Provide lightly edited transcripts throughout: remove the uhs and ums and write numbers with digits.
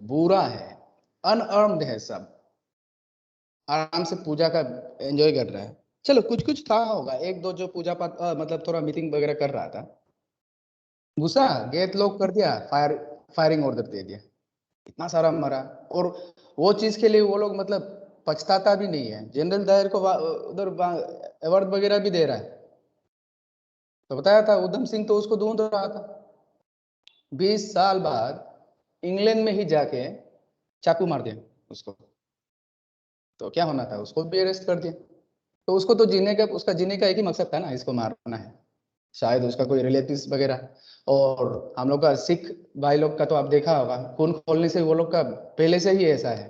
बुरा है, अनअर्म्ड है, सब आराम से पूजा का एंजॉय कर रहा है। चलो कुछ कुछ था होगा, एक दो जो पूजा पाठ मतलब थोड़ा मीटिंग वगैरह कर रहा था, गुस्सा गेट लॉक कर दिया, फायरिंग ऑर्डर दे दिया, इतना सारा मरा। और वो चीज के लिए वो लोग मतलब पछताता भी नहीं है। जनरल डायर को उधर अवार्ड वगैरह भी दे रहा है। तो बताया था उधम सिंह तो उसको ढूंढ रहा था, 20 साल बाद इंग्लैंड में ही जाके चाकू मार दिया उसको। तो क्या होना था, उसको भी अरेस्ट कर दिया। तो उसको तो जीने का, उसका जीने का एक ही मकसद था ना, इसको मारना है। शायद उसका कोई रिलेटिव्स वगैरह। और हम लोग का सिख भाई लोग का तो आप देखा होगा, खून खोलने से वो लोग का पहले से ही ऐसा है।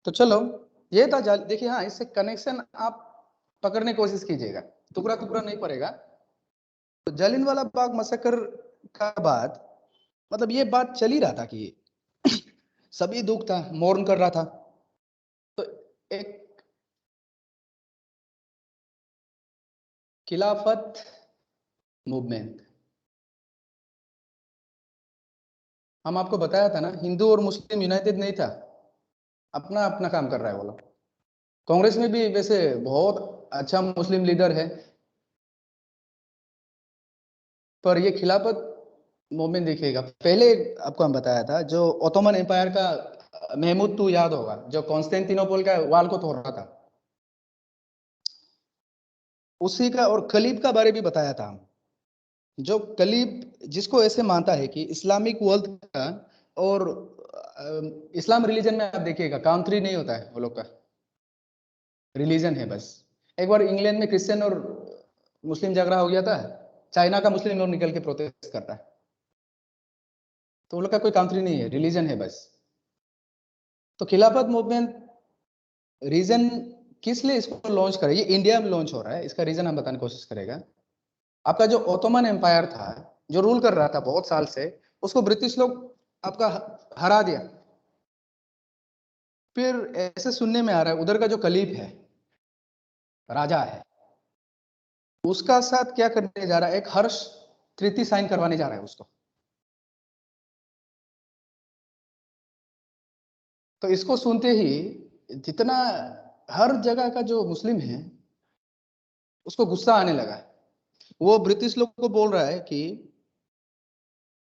तो चलो, ये था देखिए, हाँ इससे कनेक्शन आप पकड़ने की कोशिश कीजिएगा, टुकड़ा टुकड़ा नहीं पड़ेगा। तो जालियनवाला बाग मसकर का बाद मतलब ये बात चल ही रहा था कि सभी दुख था, मौन कर रहा था। तो एक खिलाफत मूवमेंट, हम आपको बताया था ना, हिंदू और मुस्लिम यूनाइटेड नहीं था, अपना अपना काम कर रहा है वो लोग। कांग्रेस में भी वैसे बहुत अच्छा मुस्लिम लीडर है, पर ये खिलाफत मूवमेंट देखिएगा। पहले आपको हम बताया था जो ओटोमन एम्पायर का महमूद, तू याद होगा, जो कॉन्स्टेंटिनोपल का वाल को तोड़ रहा था, उसी का और कलीब का बारे भी बताया था हम। जो कलीब जिसको ऐसे मानता है कि इस्लामिक वर्ल्ड का, और इस्लाम रिलीजन में आप देखिएगा काउंट्री नहीं होता है वो लोग का, रिलीजन है बस। एक बार इंग्लैंड में क्रिश्चियन और मुस्लिम झगड़ा हो गया था, चाइना का मुस्लिम लोग निकल के प्रोटेस्ट करता है। तो वो लोग का कोई काउंट्री नहीं है, रिलीजन है बस। तो खिलाफत मूवमेंट रीजन किस लिए इसको लॉन्च करे, ये इंडिया में लॉन्च हो रहा है, इसका रीजन हम बताने की कोशिश करेगा। आपका जो ओटोमन एम्पायर था, जो रूल कर रहा था बहुत साल से, उसको ब्रिटिश लोग आपका हरा दिया। फिर ऐसे सुनने में आ रहा है उधर का जो कलीब है, राजा है, उसका साथ क्या करने जा रहा है, एक हर्ष ट्रीटी साइन करवाने जा रहा है उसको। तो इसको सुनते ही जितना हर जगह का जो मुस्लिम है उसको गुस्सा आने लगा है। वो ब्रिटिश लोग को बोल रहा है कि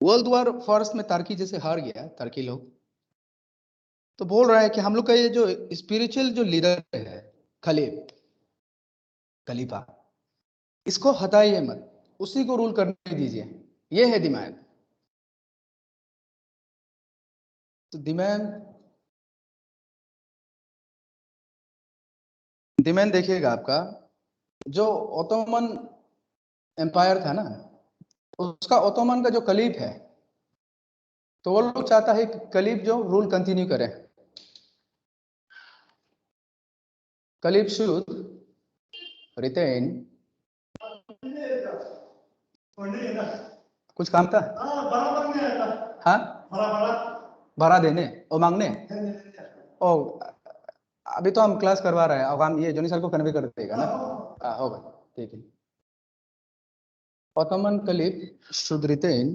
वर्ल्ड वॉर फर्स्ट में टर्की जैसे हार गया टर्की लोग, तो बोल रहा है कि हम लोग का ये जो स्पिरिचुअल जो लीडर है, खलीफ, खलीफा, इसको हटाइए मत, उसी को रूल करने दीजिए। ये है डिमांड। तो डिमांड डिमांड देखिएगा आपका, जो ओटोमन एम्पायर था ना, उसका ओटोमन का जो कलीफ है, तो वो लोग चाहता है कि कलीफ जो रूल कंटिन्यू करे, कलीफ शुड रिटेन। कुछ काम था, हाँ, भाड़ा देने और मांगने। ओ, अभी तो हम क्लास करवा रहे हैं, अब हम ये जोनी सर को कन्वे कर देगा ना। हाँ होगा, ठीक है। Ottoman Caliph should retain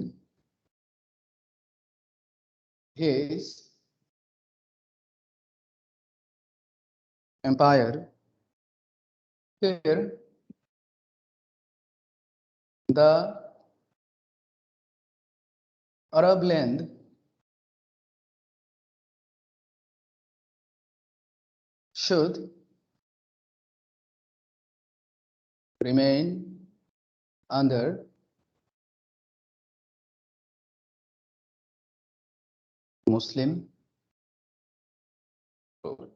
his empire. Here, the Arab land should remain under Muslim rule.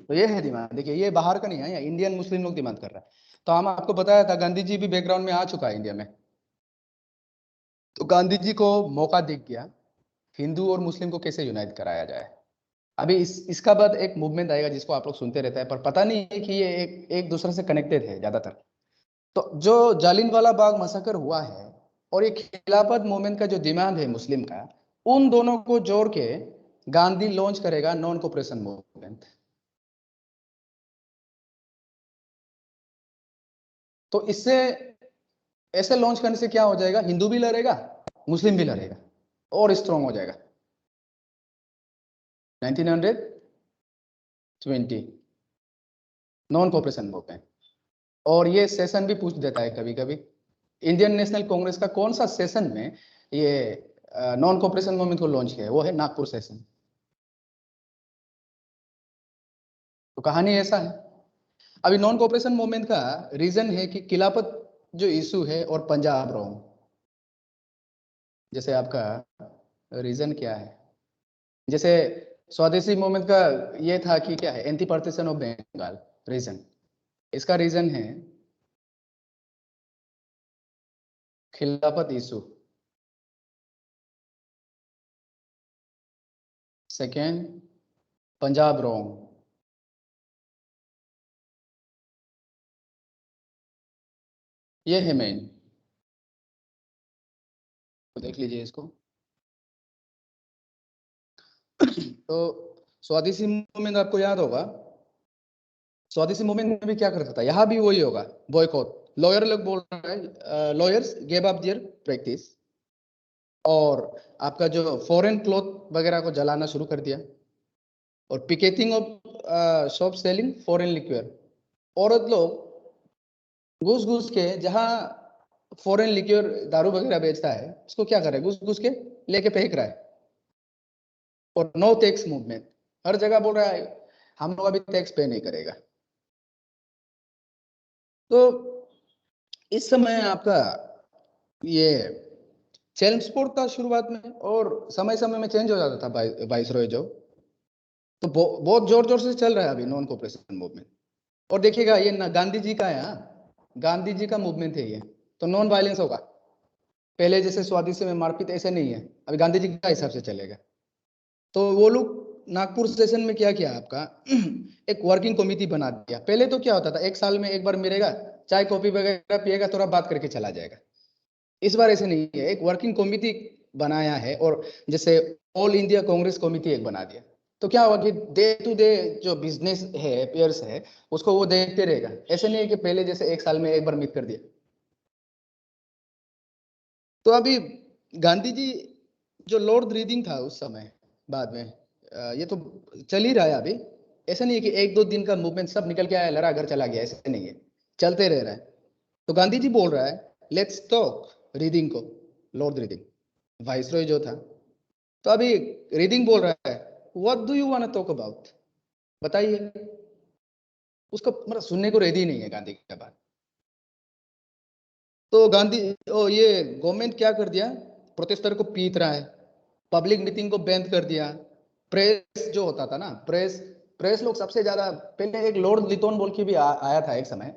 तो ये है डिमांड, देखिए ये बाहर का नहीं है, ये इंडियन मुस्लिम लोग डिमांड कर रहा है। तो हम आपको बताया था गांधी जी भी बैकग्राउंड में आ चुका है इंडिया में। तो गांधी जी को मौका दिख गया, हिंदू और मुस्लिम को कैसे यूनाइट कराया जाए। अभी इसका बाद एक मूवमेंट आएगा जिसको आप लोग सुनते रहते हैं, पर पता नहीं है कि ये एक दूसरे से कनेक्टेड है ज्यादातर। तो जो जालियनवाला बाग मसाकर हुआ है और ये खिलाफत मूवमेंट का जो डिमांड है मुस्लिम का, उन दोनों को जोड़ के गांधी लॉन्च करेगा नॉन कोऑपरेशन मूवमेंट। तो इससे ऐसे लॉन्च करने से क्या हो जाएगा, हिंदू भी लड़ेगा, मुस्लिम भी लड़ेगा, और स्ट्रांग हो जाएगा। 1920 नॉन कोऑपरेशन मूवमेंट। और ये सेशन भी पूछ देता है कभी कभी, इंडियन नेशनल कांग्रेस का कौन सा सेशन में ये नॉन कोऑपरेशन मूवमेंट को लॉन्च किया है, वो है नागपुर सेशन। तो कहानी ऐसा है। अभी नॉन कोऑपरेशन मूवमेंट का रीजन है कि खिलाफत जो इशू है और पंजाब रॉन्ग। जैसे आपका रीजन क्या है, जैसे स्वदेशी मूवमेंट का ये था कि क्या है, anti partition of Bengal reason. इसका रीजन है Khilafat issue. Second, Punjab wrong. ये है मेन। तो देख लीजिए इसको। तो स्वदेशी मूवमेंट आपको याद होगा, स्वदेशी मूवमेंट में भी क्या करता था, यहाँ भी वही होगा, बॉयकॉट। लॉयर लोग बोल रहे हैं, lawyers gave up their practice, और आपका जो फॉरेन क्लॉथ वगैरह को जलाना शुरू कर दिया, और picketing of shop selling foreign liquor. औरत लोग घुस घुस के जहाँ फॉरेन लिक्वियर दारू वगैरह बेचता है, उसको क्या कर रहे हैं, घुस घुस के लेके फेंक रहा है। और नो टैक्स मूवमेंट, हर जगह बोल रहा है हम लोग अभी टैक्स पे नहीं करेगा। तो इस समय आपका ये चेल्म स्पोर्ट था शुरुआत में, और समय समय में चेंज हो जाता था वाइसरॉय जो। तो बहुत जोर जोर से चल रहा है अभी नॉन कोऑपरेशन मूवमेंट। और देखिएगा ये ना गांधी जी का है, हाँ, गांधी जी का मूवमेंट है ये। तो नॉन वायलेंस होगा, पहले जैसे स्वादिष्ट में मारपीट ऐसे नहीं है, अभी गांधी जी का हिसाब से चलेगा। तो वो लोग नागपुर सेशन में क्या किया आपका, एक वर्किंग कमेटी बना दिया। पहले तो क्या होता था, एक साल में एक बार मिलेगा, चाय कॉफी वगैरह पिएगा, थोड़ा बात करके चला जाएगा। इस बार ऐसे नहीं है, एक वर्किंग कमेटी बनाया है, और जैसे ऑल इंडिया कांग्रेस कमेटी एक बना दिया। तो क्या होगा कि डे टू डे जो बिजनेस है, अफेयर्स है, उसको वो देखते रहेगा। ऐसे नहीं है कि पहले जैसे एक साल में एक बार मीट कर दिया। तो अभी गांधी जी जो लॉर्ड रीडिंग था उस समय, बाद में ये तो चल ही रहा है अभी। ऐसा नहीं है कि एक दो दिन का मूवमेंट सब निकल के आया, लड़ा घर चला गया, ऐसे नहीं है, चलते रह रहा है। तो गांधी जी बोल रहा है लेट्स टॉक रीडिंग को, लॉर्ड रीडिंग वाइसरॉय जो था। तो अभी रीडिंग बोल रहा है what do you want talk about, बताइए। उसको मतलब सुनने को रेडी नहीं है गांधी की बात। तो गांधी ये गवर्नमेंट क्या कर दिया, प्रोटेस्टर को पीट रहा है, पब्लिक मीटिंग को बैन कर दिया। प्रेस जो होता था ना, प्रेस प्रेस लोग सबसे ज्यादा, पहले एक लॉर्ड लिटोन बोल के भी आया था एक समय।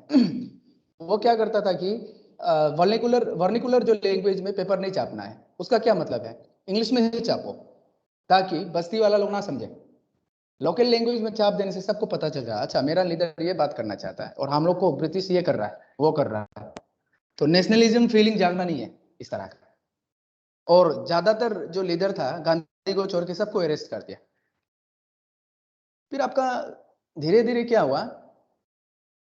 वो क्या करता था कि वर्निकुलर वर्निकुलर जो लैंग्वेज में पेपर नहीं छापना है, उसका क्या मतलब है, इंग्लिश में ही छापो, ताकि बस्ती वाला लोग ना समझे। लोकल लैंग्वेज में छाप देने से सबको पता चल रहा है, अच्छा मेरा लीडर ये बात करना चाहता है, और हम लोग को ब्रिटिश ये कर रहा है, वो कर रहा है। तो नेशनलिज्म फीलिंग जागना नहीं है इस तरह का। और ज्यादातर जो लीडर था गांधी को छोड़ के सबको अरेस्ट कर दिया। फिर आपका धीरे धीरे क्या हुआ,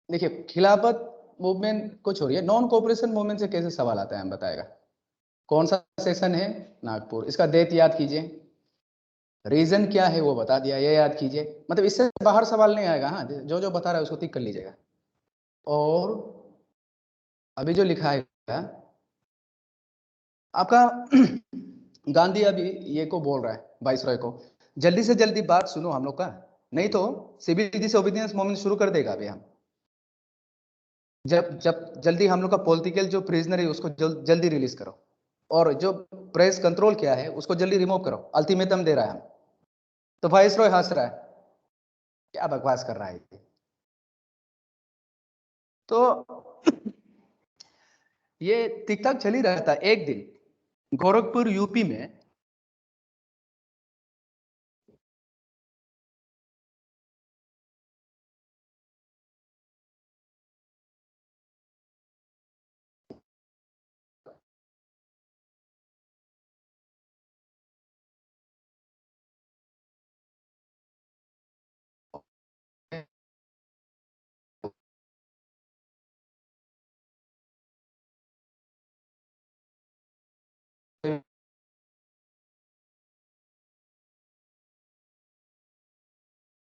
देखिए खिलाफत मूवमेंट को छोड़िए, नॉन कोऑपरेशन मूवमेंट से कैसे सवाल आता है हम बताएगा। कौन सा सेशन है, नागपुर, इसका डेट याद कीजिए, रीजन क्या है वो बता दिया, ये याद कीजिए। मतलब इससे बाहर सवाल नहीं आएगा, हाँ, जो जो बता रहा है उसको टिक कर लीजिएगा। और अभी जो लिखा है आपका, गांधी अभी ये को बोल रहा है वाइसरॉय को, जल्दी से जल्दी बात सुनो हम लोग का, नहीं तो सिविल डिसोबीडियंस मूवमेंट शुरू कर देगा अभी हम। जब जब जल्दी हम लोग का पॉलिटिकल जो प्रिजनर है उसको जल्दी रिलीज करो, और जो प्रेस कंट्रोल किया है उसको जल्दी रिमूव करो, अल्टीमेटम दे रहा है हम। तो वाइसरॉय हंस रहा है, क्या बकवास कर रहा है ये। तो ये टिक टाक चल ही रहा था। एक दिन गोरखपुर यूपी में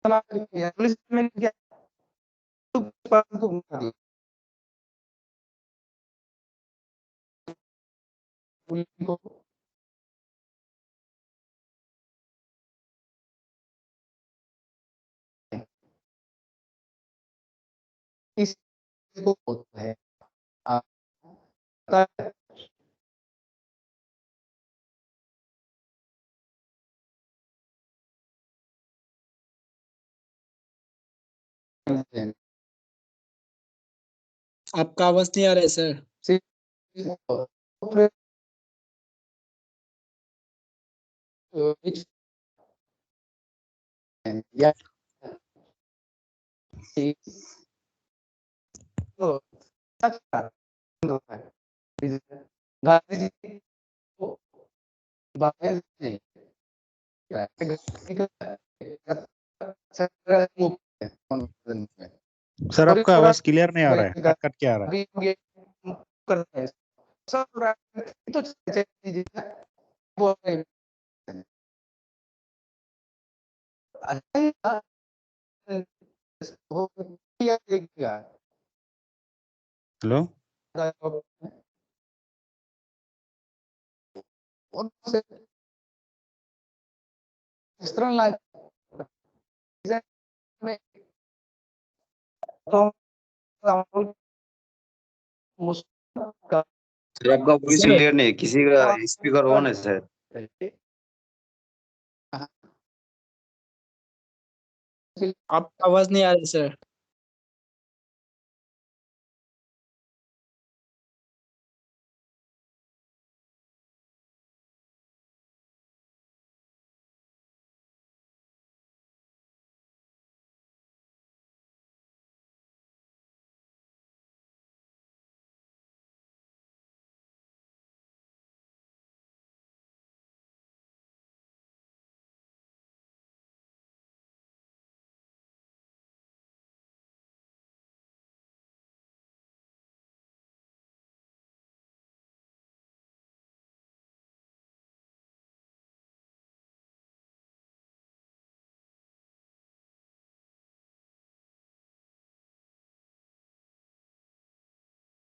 पुलिस में क्या इसको होता है आपका आवाज नहीं आ रहा है सर। या गांधी जी को बाहर नहीं सर आपका आवाज क्लियर नहीं आ रहा है, कट कट के आ रहा है। अभी ये करते हैं सब तो चीजें वो हो किया देगा हेलो उनसे इस तरह लाइफ में मुश्किल सर आपका वॉइस क्लियर नहीं है, किसी का स्पीकर ऑन है सर। आपका आवाज नहीं आ रहा है सर।